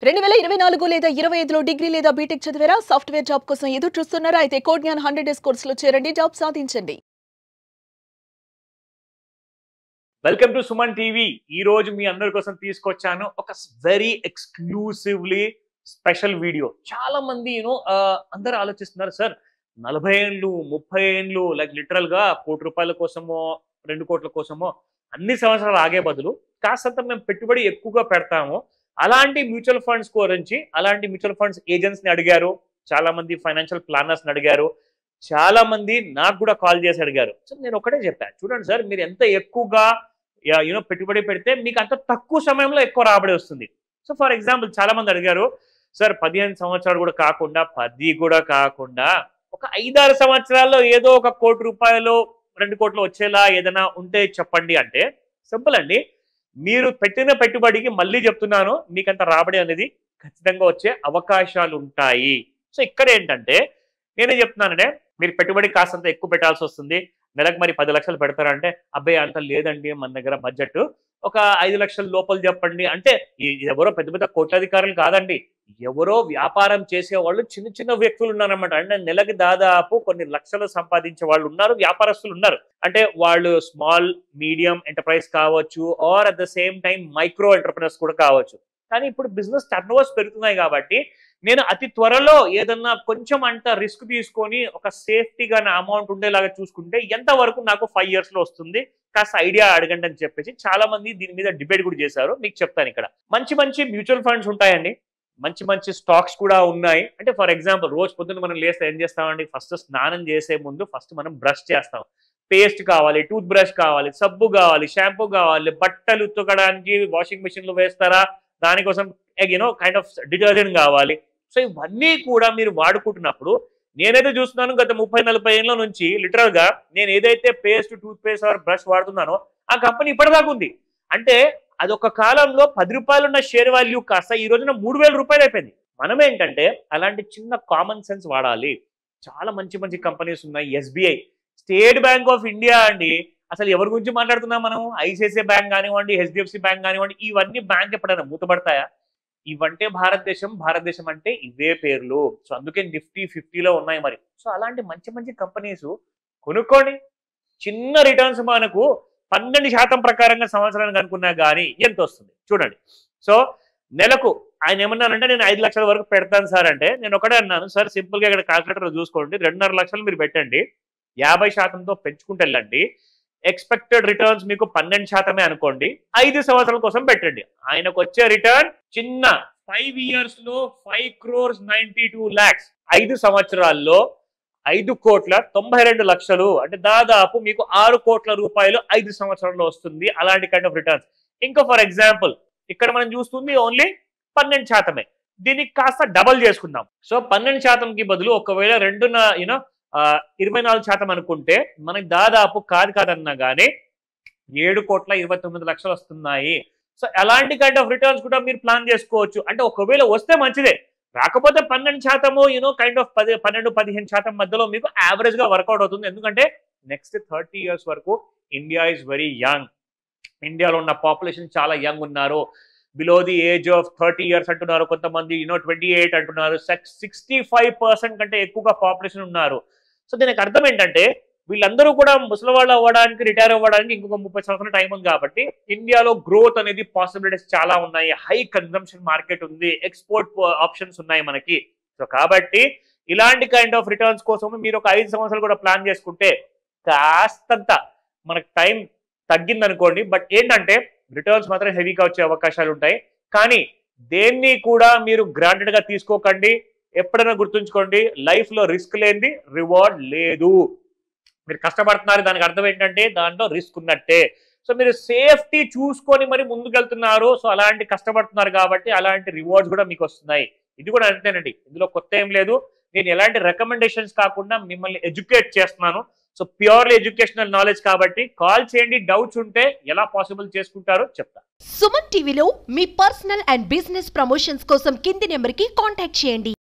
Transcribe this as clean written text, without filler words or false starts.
2024 లేదా 25లో డిగ్రీ లేదా బీటెక్ చదివారా? సాఫ్ట్వేర్ జాబ్ కోసం ఎదురు చూస్తున్నారా? అయితే కోడ్ జ్ఞాన్ 100 డేస్ కోర్సులో చేరండి, జాబ్ సాధించండి. Welcome to Suman TV. ఈ రోజు మీ అందరి కోసం తీసుకొచ్చాను ఒక వెరీ ఎక్స్క్లూసివ్లీ స్పెషల్ వీడియో. చాలా మంది అందరూ ఆలోచిస్తున్నారు, సార్ 40 ఏళ్ళు 30 ఏళ్ళు లైక్ లిటరల్ గా ₹1 కోసమో 2 కోట్ల కోసమో అన్ని సంవత్సరాలు ఆగే బదులు కాస్తంత మేము పెట్టుబడి ఎక్కువగా పెడతాము. అలాంటి మ్యూచువల్ ఫండ్స్ గురించి అలాంటి మ్యూచువల్ ఫండ్స్ ఏజెంట్స్ ని అడిగారు, చాలా మంది ఫైనాన్షియల్ ప్లానర్స్ ని అడిగారు, చాలా మంది నాకు కూడా కాల్ చేసి అడిగారు. సో నేను ఒకటే చెప్పాను, చూడండి సార్, మీరు ఎంత ఎక్కువగా పెట్టుబడి పెడితే మీకు అంత తక్కువ సమయంలో ఎక్కువ రాబడి వస్తుంది. సో ఫర్ ఎగ్జాంపుల్ చాలా మంది అడిగారు, సార్ 15 సంవత్సరాలు కూడా కాకుండా 10 కూడా కాకుండా ఒక 5-6 సంవత్సరాల్లో ఏదో ఒక ₹1 2 కోట్లు వచ్చేలా ఏదైనా ఉంటే చెప్పండి అంటే సింపుల్ అండి. మీరు పెట్టిన పెట్టుబడికి మళ్ళీ చెప్తున్నాను, మీకంత రాబడి అనేది ఖచ్చితంగా వచ్చే అవకాశాలు ఉంటాయి. సో ఇక్కడ ఏంటంటే నేనే చెప్తున్నానంటే మీరు పెట్టుబడి కాస్తంత ఎక్కువ పెట్టాల్సి వస్తుంది. నెలకు మరి 10 లక్షలు పెడతారంటే అబ్బాయి అంత లేదండి మన దగ్గర బడ్జెట్, ఒక 5 లక్షల లోపల చెప్పండి అంటే ఎవరో పెద్ద పెద్ద కోట్లాధికారులు కాదండి, ఎవరో వ్యాపారం చేసేవాళ్ళు చిన్న చిన్న వ్యక్తులు ఉన్నారన్నమాట. అంటే నెలకి దాదాపు కొన్ని లక్షలు సంపాదించే వాళ్ళు ఉన్నారు, వ్యాపారస్తులు ఉన్నారు. అంటే వాళ్ళు స్మాల్ మీడియం ఎంటర్ప్రైజ్ కావచ్చు, or at the same time micro entrepreneurs కూడా కావచ్చు. కానీ ఇప్పుడు బిజినెస్ టర్నోవర్స్ పెరుగుతున్నాయి కాబట్టి నేను అతి త్వరలో ఏదన్నా కొంచెం అంత రిస్క్ తీసుకొని ఒక సేఫ్టీగా నా అమౌంట్ ఉండేలాగా చూసుకుంటే ఎంతవరకు నాకు 5 years లో వస్తుంది, కాస్త ఐడియా అడగండి అని చెప్పేసి చాలా మంది దీని మీద డిబేట్ కూడా చేశారు. మీకు చెప్తాను, ఇక్కడ మంచి మంచి మ్యూచువల్ ఫండ్స్ ఉంటాయండి, మంచి మంచి స్టాక్స్ కూడా ఉన్నాయి. అంటే ఫర్ ఎగ్జాంపుల్ రోజు పొద్దున్న మనం లేస్తే ఏం చేస్తామండి, ఫస్ట్ స్నానం చేసే ముందు ఫస్ట్ మనం బ్రష్ చేస్తాం. పేస్ట్ కావాలి, టూత్ బ్రష్ కావాలి, సబ్బు కావాలి, షాంపూ కావాలి, బట్టలు ఉతకడానికి వాషింగ్ మిషన్ లో వేస్తారా, దానికోసం కైండ్ ఆఫ్ డిటర్జెంట్ కావాలి. సో ఇవన్నీ కూడా మీరు వాడుకుంటున్నప్పుడు నేనైతే చూస్తున్నాను గత 30-40 ఏళ్ళ నుంచి లిటరల్ గా నేను ఏదైతే paste, toothpaste or brush వాడుతున్నానో ఆ కంపెనీ ఇప్పటిదాకా ఉంది. అంటే అదొక కాలంలో ₹10 ఉన్న షేర్ వాల్యూ కాస్త ఈ రోజున ₹3000 అయిపోయింది. మనం ఏంటంటే అలాంటి చిన్న కామన్ సెన్స్ వాడాలి. చాలా మంచి మంచి కంపెనీస్ ఉన్నాయి. SBI, state bank of India అండి, అసలు ఎవరి గురించి మాట్లాడుతున్నాం మనం? ICICI బ్యాంక్ కానివ్వండి, HDFC బ్యాంక్ కానివ్వండి, ఇవన్నీ బ్యాంక్ ఎప్పుడైనా మూతపడతాయా? ఇవంటే భారతదేశం అంటే ఇవే పేర్లు. సో అందుకే నిఫ్టీ 50లో ఉన్నాయి మరి. సో అలాంటి మంచి మంచి కంపెనీస్ కొనుక్కోండి. చిన్న రిటర్న్స్ మనకు 12% ప్రకారంగా సంవత్సరానికి అనుకున్నా కానీ ఎంత వస్తుంది చూడండి. సో నెలకు ఆయన ఏమన్నానంటే నేను 5 లక్షల వరకు పెడతాను సార్ అంటే నేను ఒకటే అన్నాను, సార్ సింపుల్ గా ఇక్కడ క్యాల్కులేటర్ చూసుకోండి, 2.5 లక్షలు మీరు పెట్టండి, 50%తో పెంచుకుంటూ వెళ్ళండి, ఎక్స్పెక్టెడ్ రిటర్న్స్ మీకు 12% అనుకోండి, 5 సంవత్సరాల కోసం పెట్టండి. ఆయనకు వచ్చే రిటర్న్ చిన్న 5 years లో 5,92,00,000, 5 సంవత్సరాల్లో 5,92,00,000 అంటే దాదాపు మీకు ₹6 కోట్ల 5 సంవత్సరాల్లో వస్తుంది. అలాంటి కైండ్ ఆఫ్ రిటర్న్స్. ఇంకా ఫర్ ఎగ్జాంపుల్ ఇక్కడ మనం చూస్తుంది ఓన్లీ 12%. దీనికి కాస్త డబల్ చేసుకుందాం. సో 12%కి బదులు ఒకవేళ 24% అనుకుంటే మనకి దాదాపు కాదన్నా కానీ ₹7,29,00,000 వస్తున్నాయి. సో అలాంటి కైండ్ ఆఫ్ రిటర్న్స్ కూడా మీరు ప్లాన్ చేసుకోవచ్చు. అంటే ఒకవేళ వస్తే మంచిదే, రాకపోతే 12% కైండ్ ఆఫ్ 12-15% మధ్యలో మీకు యావరేజ్ గా వర్కౌట్ అవుతుంది. ఎందుకంటే నెక్స్ట్ 30 years వరకు ఇండియా ఈజ్ వెరీ యంగ్. ఇండియాలో ఉన్న పాపులేషన్ చాలా యంగ్ ఉన్నారు. Below the age of 30 years అంటున్నారు, కొంతమంది 28 అంటున్నారు, 65% కంటే ఎక్కువగా పాపులేషన్ ఉన్నారు. సో దీనికి అర్థం ఏంటంటే వీళ్ళందరూ కూడా ముసలివాళ్ళు అవ్వడానికి, రిటైర్ అవ్వడానికి ఇంకొక 30 సంవత్సరాల టైం ఉంది. కాబట్టి ఇండియాలో గ్రోత్ అనేది పాసిబిలిటీస్ చాలా ఉన్నాయి, హై కన్జంప్షన్ మార్కెట్ ఉంది, ఎక్స్పోర్ట్ ఆప్షన్స్ ఉన్నాయి మనకి. సో కాబట్టి ఇలాంటి కైండ్ ఆఫ్ రిటర్న్స్ కోసం మీరు ఒక 5 సంవత్సరాలు కూడా ప్లాన్ చేసుకుంటే కాస్తంత మనకు టైం తగ్గిందనుకోండి, బట్ ఏంటంటే రిటర్న్స్ మాత్రం హెవీగా వచ్చే అవకాశాలు ఉంటాయి. కానీ దేన్ని కూడా మీరు గ్రాంటెడ్ గా తీసుకోకండి. ఎప్పుడైనా గుర్తుంచుకోండి, లైఫ్ లో రిస్క్ లేనిది రివార్డ్ లేదు. మీరు కష్టపడుతున్నారు, దానికి అర్థం ఏంటంటే దాంట్లో రిస్క్ ఉన్నట్టే. సో మీరు సేఫ్టీ చూసుకొని మరి ముందుకెళ్తున్నారు. సో అలాంటి కష్టపడుతున్నారు కాబట్టి అలాంటి రివార్డ్స్ కూడా మీకు వస్తున్నాయి. ఇది కూడా అంతేనండి, ఇందులో కొత్త ఏం లేదు. నేను ఎలాంటి రికమెండేషన్స్ కాకుండా మిమ్మల్ని ఎడ్యుకేట్ చేస్తున్నాను. సో ప్యూర్లీ ఎడ్యుకేషనల్ నాలెడ్జ్ కాబట్టి కాల్ చేయండి, డౌట్స్ ఉంటే ఎలా పాసిబుల్ చేసుకుంటారో చెప్తా. సుమన్ టీవీలో మీ పర్సనల్ అండ్ బిజినెస్ ప్రమోషన్స్ కోసం కింది నెంబర్కి కాంటాక్ట్ చేయండి.